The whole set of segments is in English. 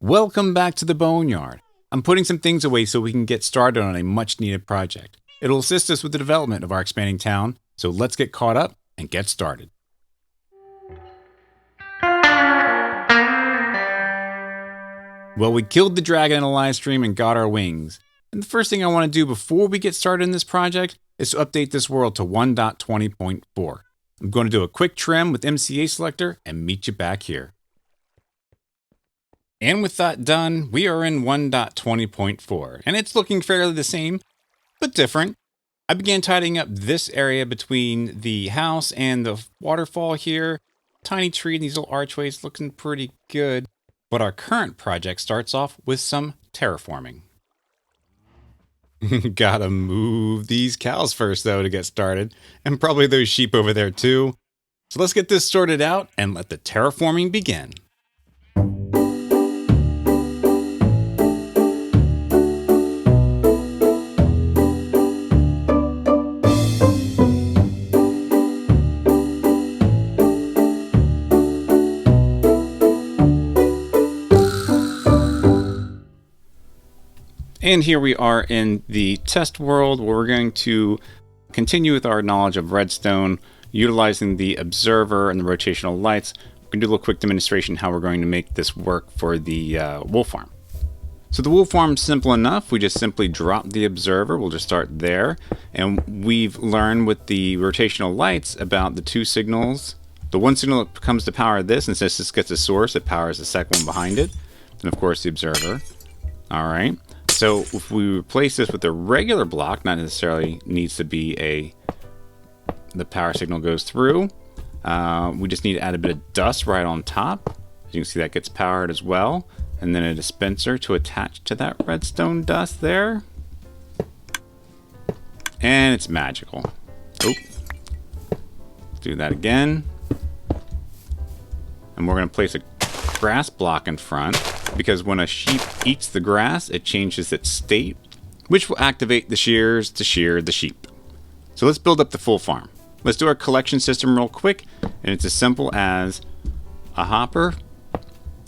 Welcome back to the Boneyard. I'm putting some things away so we can get started on a much needed project. It'll assist us with the development of our expanding town, so let's get caught up and get started. Well, we killed the dragon in a live stream and got our wings. And the first thing I want to do before we get started in this project is to update this world to 1.20.4. I'm going to do a quick trim with MCA selector and meet you back here. And with that done, we are in 1.20.4, and it's looking fairly the same, but different. I began tidying up this area between the house and the waterfall here. Tiny tree and these little archways looking pretty good. But our current project starts off with some terraforming. Gotta move these cows first, though, to get started, and probably those sheep over there, too. So let's get this sorted out and let the terraforming begin. And here we are in the test world where we're going to continue with our knowledge of redstone, utilizing the observer and the rotational lights. We're going to do a little quick demonstration how we're going to make this work for the wool farm. So the wool farm is simple enough. We just simply drop the observer. We'll just start there. And we've learned with the rotational lights about the two signals. The one signal that comes to power this, and since this gets a source, it powers the second one behind it. And of course the observer. All right. So if we replace this with a regular block, not necessarily needs to be the power signal goes through. We just need to add a bit of dust right on top. As you can see, that gets powered as well. And then a dispenser to attach to that redstone dust there. And it's magical. Oh, let's do that again. And we're going to place a grass block in front, because when a sheep eats the grass, it changes its state, which will activate the shears to shear the sheep. So let's build up the full farm. Let's do our collection system real quick, and it's as simple as a hopper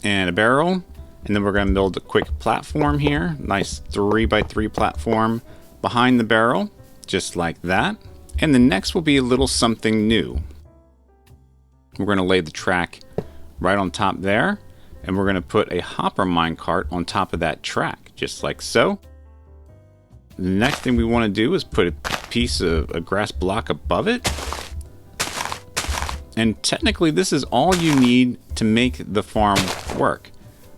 and a barrel, and then we're going to build a quick platform here, nice 3x3 platform behind the barrel, just like that. And the next will be a little something new. We're going to lay the track right on top there. And we're going to put a hopper minecart on top of that track, just like so. The next thing we want to do is put a piece of a grass block above it. And technically, this is all you need to make the farm work.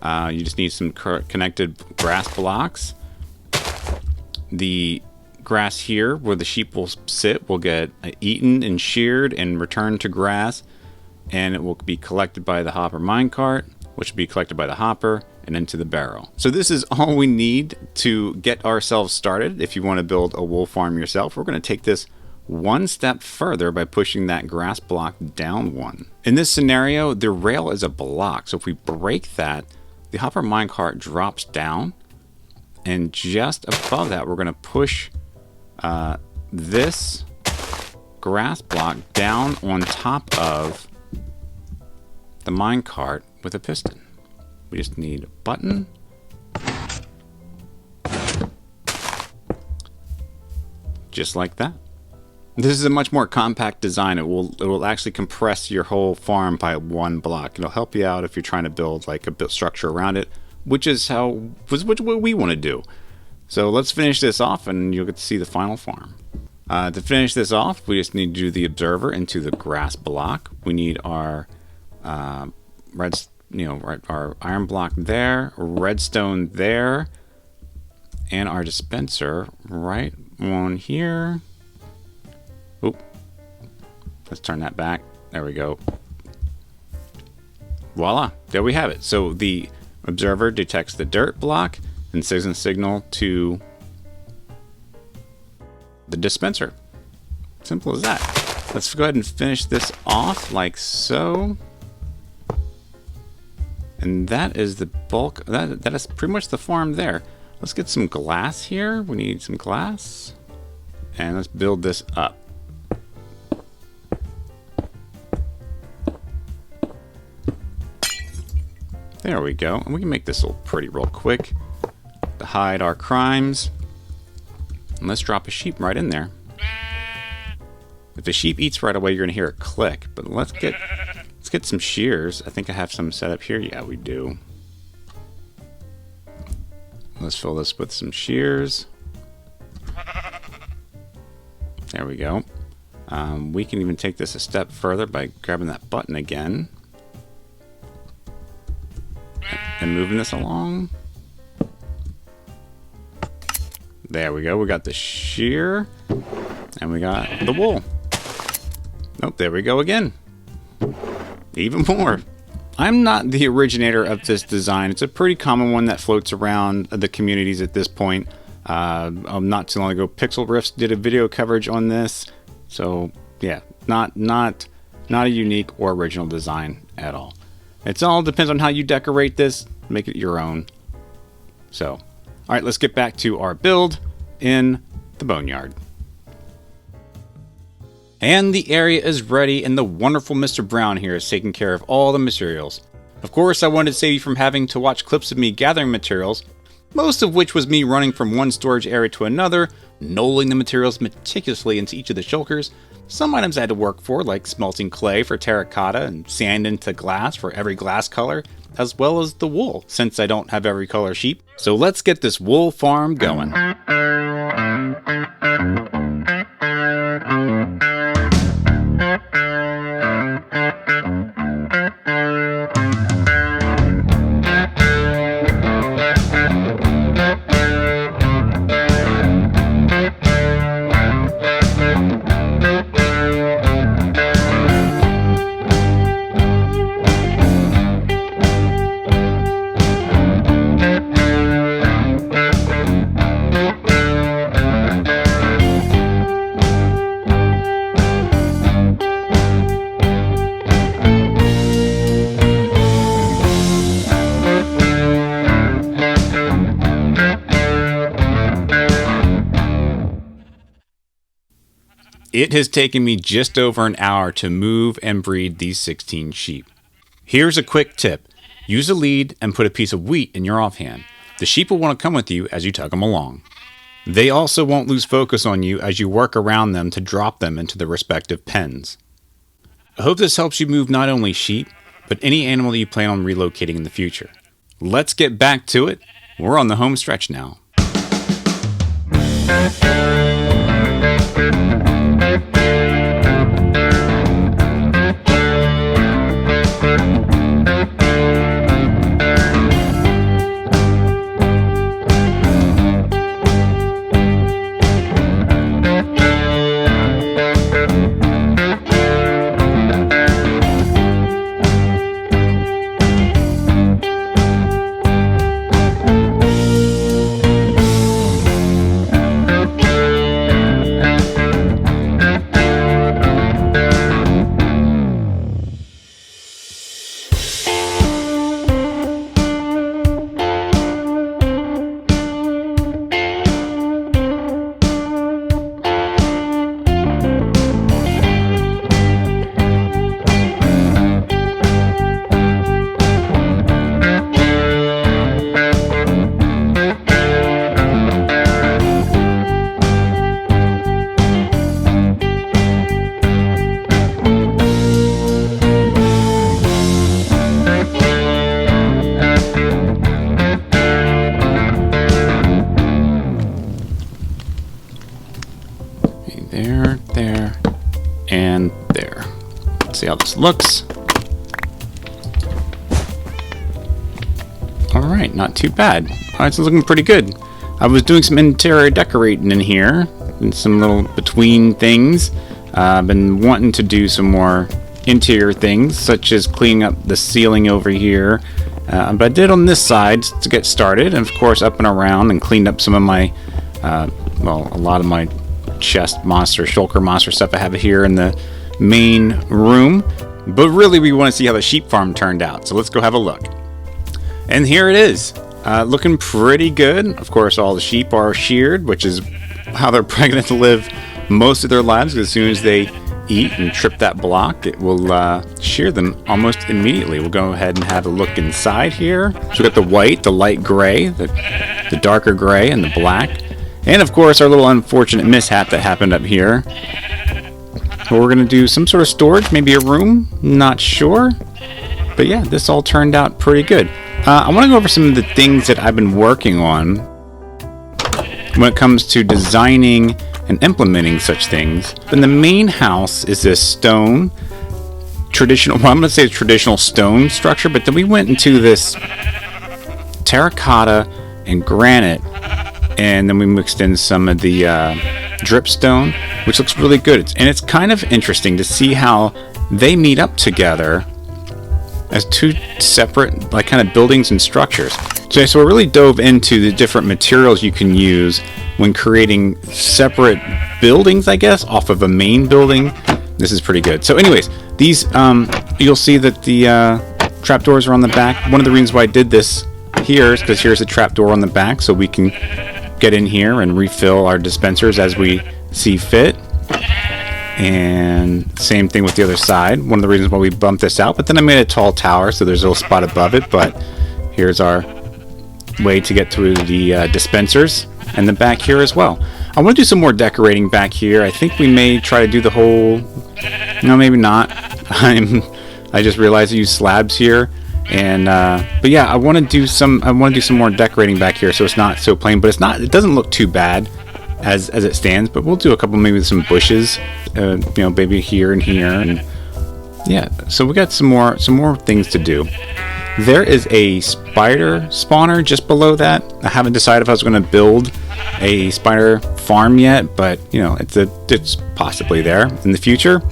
You just need some connected grass blocks. The grass here, where the sheep will sit, will get eaten and sheared and returned to grass. And it will be collected by the hopper minecart, which will be collected by the hopper and into the barrel. So this is all we need to get ourselves started. If you want to build a wool farm yourself, we're going to take this one step further by pushing that grass block down one. In this scenario, the rail is a block. So if we break that, the hopper minecart drops down. And just above that, we're going to push this grass block down on top of the minecart with a piston. We just need a button. Just like that. This is a much more compact design. It will actually compress your whole farm by one block. It'll help you out if you're trying to build like a built structure around it, which is what we want to do. So let's finish this off and you'll get to see the final farm. To finish this off, we just need to do the observer into the grass block. We need our our iron block there, redstone there, and our dispenser right on here. Oop. Let's turn that back. There we go. Voila, there we have it. So the observer detects the dirt block and sends a signal to the dispenser. Simple as that. Let's go ahead and finish this off like so. And that is the bulk. That is pretty much the farm there. Let's get some glass here. We need some glass. And let's build this up. There we go. And we can make this look pretty real quick to hide our crimes. And let's drop a sheep right in there. If the sheep eats right away, you're going to hear it click. But let's get some shears. I think I have some set up here. Yeah, we do. Let's fill this with some shears. There we go. We can even take this a step further by grabbing that button again. And moving this along. There we go. We got the shear. And we got the wool. Oh, there we go again. Even more. I'm not the originator of this design. It's a pretty common one that floats around the communities at this point. Not too long ago, Pixel Riffs did a video coverage on this. So yeah, not a unique or original design at all. It all depends on how you decorate this. Make it your own. So, all right, let's get back to our build in the Boneyard. And the area is ready, and the wonderful Mr. Brown here is taking care of all the materials. Of course, I wanted to save you from having to watch clips of me gathering materials, most of which was me running from one storage area to another, knolling the materials meticulously into each of the shulkers. Some items I had to work for, like smelting clay for terracotta and sand into glass for every glass color, as well as the wool, since I don't have every color sheep. So let's get this wool farm going. It has taken me just over an hour to move and breed these 16 sheep. Here's a quick tip. Use a lead and put a piece of wheat in your offhand. The sheep will want to come with you as you tug them along. They also won't lose focus on you as you work around them to drop them into the respective pens. I hope this helps you move not only sheep, but any animal that you plan on relocating in the future. Let's get back to it. We're on the home stretch now. There, and there. Let's see how this looks. Alright, not too bad. Alright, it's looking pretty good. I was doing some interior decorating in here, and some little between things. I've been wanting to do some more interior things, such as cleaning up the ceiling over here. But I did on this side to get started, and of course up and around, and cleaned up some of my, a lot of my chest monster, shulker monster stuff I have here in the main room. But really we want to see how the sheep farm turned out, so let's go have a look. And here it is, looking pretty good. Of course all the sheep are sheared, which is how they're probably going to live most of their lives. As soon as they eat and trip that block, it will shear them almost immediately. We'll go ahead and have a look inside here. So we got the white, the light gray, the darker gray, and the black. And of course our little unfortunate mishap that happened up here. We're going to do some sort of storage, maybe a room, not sure. But yeah, this all turned out pretty good. I want to go over some of the things that I've been working on when it comes to designing and implementing such things. And the main house is this stone, traditional, well, I'm going to say traditional stone structure, but then we went into this terracotta and granite, and then we mixed in some of the dripstone, which looks really good. And it's kind of interesting to see how they meet up together as two separate like kind of buildings and structures. So we really dove into the different materials you can use when creating separate buildings, I guess, off of a main building. This is pretty good. So anyways, these you'll see that the trapdoors are on the back. One of the reasons why I did this here is because here's a trapdoor on the back, so we can get in here and refill our dispensers as we see fit. And same thing with the other side. One of the reasons why we bumped this out, but then I made a tall tower so there's a little spot above it. But here's our way to get to the dispensers and the back here as well. I want to do some more decorating back here. I think we may try to do the whole, no, maybe not. I just realized I use slabs here. And but yeah, I want to do some more decorating back here so it's not so plain, but it doesn't look too bad as it stands. But we'll do a couple, maybe some bushes, maybe here and here, and yeah. So we got some more things to do. There is a spider spawner just below that. I haven't decided if I was going to build a spider farm yet, but it's possibly there in the future.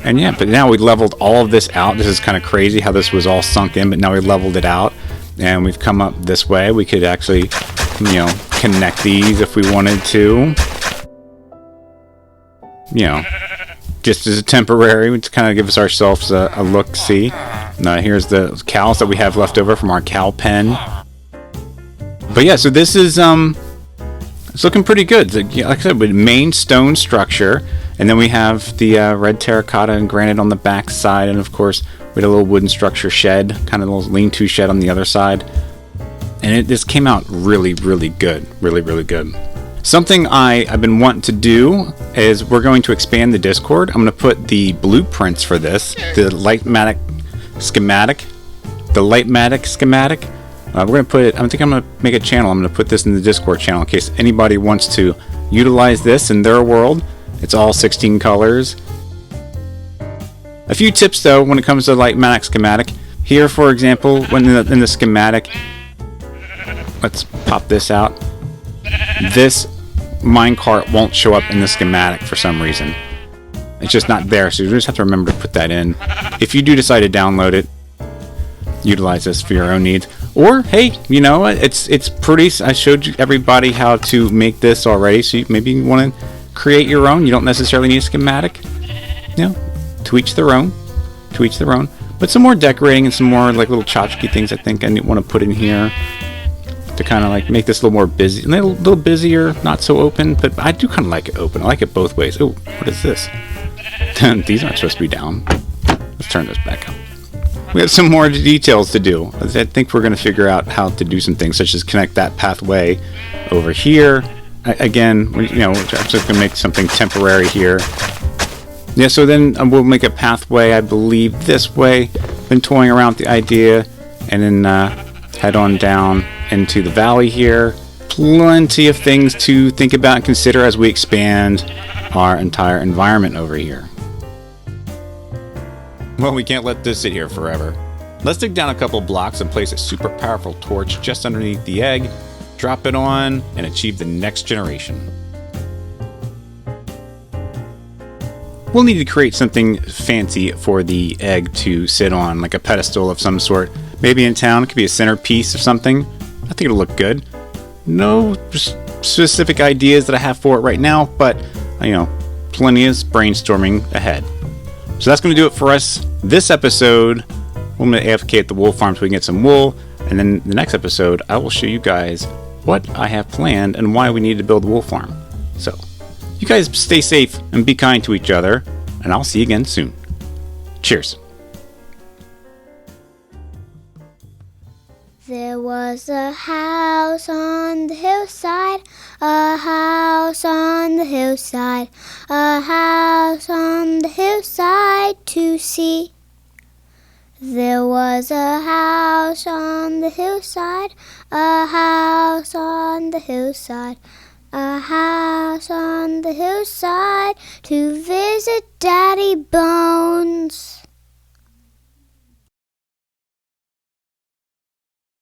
And yeah, but now we leveled all of this out. This is kind of crazy how this was all sunk in, but now we leveled it out and we've come up this way. We could actually, connect these if we wanted to. Just as a temporary, to kind of give us ourselves a look-see. Here's the cows that we have left over from our cow pen. But yeah, so this is it's looking pretty good. Like I said, with main stone structure, and then we have the red terracotta and granite on the back side, and of course we had a little wooden structure shed, kind of a little lean-to shed on the other side. And this came out really, really good, really, really good. Something I've been wanting to do is we're going to expand the Discord. I'm going to put the blueprints for this, the Lightmatic schematic. We're going to put it, I think I'm going to make a channel. I'm going to put this in the Discord channel in case anybody wants to utilize this in their world. It's all 16 colors. A few tips though when it comes to Lightmatic schematic. Here, for example, when in the schematic, let's pop this out. This minecart won't show up in the schematic for some reason. It's just not there, so you just have to remember to put that in. If you do decide to download it, utilize this for your own needs. Or hey, it's pretty. I showed you everybody how to make this already, so maybe you want to create your own. You don't necessarily need a schematic. To each their own. But some more decorating and some more like little tchotchke things I think I want to put in here to kind of like make this a little more busy, a little busier, not so open. But I do kind of like it open. I like it both ways. Oh, what is this? These aren't supposed to be down. Let's turn this back up. We have some more details to do. I think we're going to figure out how to do some things, such as connect that pathway over here. Again, I'm just going to make something temporary here. Yeah, so then we'll make a pathway, I believe, this way. Been toying around with the idea, and then head on down into the valley here. Plenty of things to think about and consider as we expand our entire environment over here. Well, we can't let this sit here forever. Let's dig down a couple blocks and place a super powerful torch just underneath the egg, drop it on, and achieve the next generation. We'll need to create something fancy for the egg to sit on, like a pedestal of some sort. Maybe in town, it could be a centerpiece or something. I think it'll look good. No specific ideas that I have for it right now, but, plenty of brainstorming ahead. So that's going to do it for us this episode. I'm going to AFK at the wool farm so we can get some wool. And then the next episode, I will show you guys what I have planned and why we need to build a wool farm. So, you guys stay safe and be kind to each other. and I'll see you again soon. Cheers. There was a house on the hillside, a house on the hillside, a house on the hillside to see. There was a house on the hillside, a house on the hillside, a house on the hillside to visit Daddy Bones.